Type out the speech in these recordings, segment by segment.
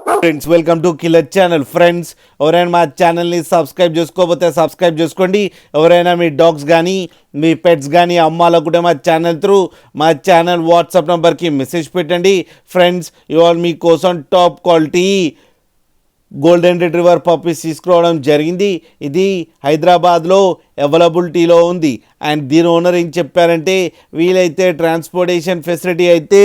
Friends welcome to killer channel. Friends ఎవరైనా మా ఛానల్ని సబ్స్క్రైబ్ చేసుకోకపోతే సబ్స్క్రైబ్ చేసుకోండి. ఎవరైనా మీ డాగ్స్ కానీ మీ పెట్స్ కానీ అమ్మాలనుకుంటే మా ఛానల్ త్రూ మా ఛానల్ వాట్సాప్ నెంబర్కి మెసేజ్ పెట్టండి. ఫ్రెండ్స్ ఇవాళ మీకోసం top quality golden retriever puppies తీసుకురావడం జరిగింది. ఇది హైదరాబాద్లో అవైలబిలిటీలో ఉంది. అండ్ దీని ఓనర్ ఏం చెప్పారంటే వీలైతే ట్రాన్స్పోర్టేషన్ ఫెసిలిటీ అయితే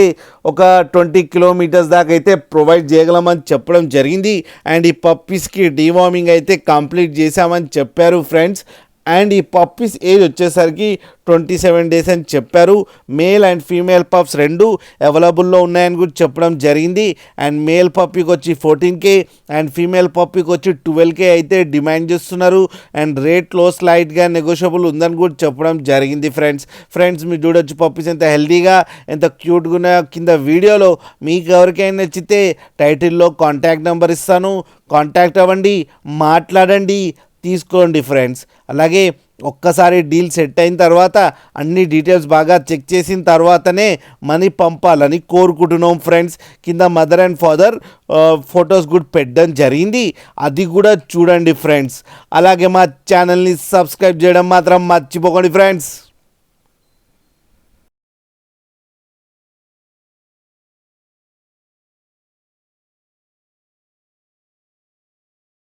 ఒక 20 కిలోమీటర్స్ దాకా అయితే ప్రొవైడ్ చేయగలమని చెప్పడం జరిగింది. అండ్ ఈ పప్పీస్కి డీవార్మింగ్ అయితే కంప్లీట్ చేశామని చెప్పారు ఫ్రెండ్స్. అండ్ ఈ పప్పీస్ ఏజ్ వచ్చేసరికి 27 డేస్ అని చెప్పారు. మేల్ అండ్ ఫీమేల్ పప్స్ రెండు అవైలబుల్లో ఉన్నాయని కూడా చెప్పడం జరిగింది. అండ్ మేల్ పప్పీకి వచ్చి 14K అండ్ ఫీమేల్ పప్పీకి వచ్చి 12K అయితే డిమాండ్ చేస్తున్నారు. అండ్ రేట్లో స్లైట్గా నెగోషియబుల్ ఉందని కూడా చెప్పడం జరిగింది ఫ్రెండ్స్ మీరు చూడొచ్చు పప్పీస్ ఎంత హెల్తీగా ఎంత క్యూట్గా ఉన్నాయో. కింద వీడియోలో మీకు ఎవరికైనా నచ్చితే టైటిల్లో కాంటాక్ట్ నెంబర్ ఇస్తాను, కాంటాక్ట్ అవ్వండి, మాట్లాడండి, తీసుకోండి ఫ్రెండ్స్. అలాగే ఒక్కసారి డీల్ సెట్ అయిన తర్వాత అన్ని డీటెయిల్స్ బాగా చెక్ చేసిన తర్వాతనే మనీ పంపాలని కోరుకుంటున్నాం ఫ్రెండ్స్. కింద మదర్ అండ్ ఫాదర్ ఫొటోస్ కూడా పెట్టడం జరిగింది, అది కూడా చూడండి ఫ్రెండ్స్. అలాగే మా ఛానల్ని సబ్స్క్రైబ్ చేయడం మాత్రం మర్చిపోకండి ఫ్రెండ్స్.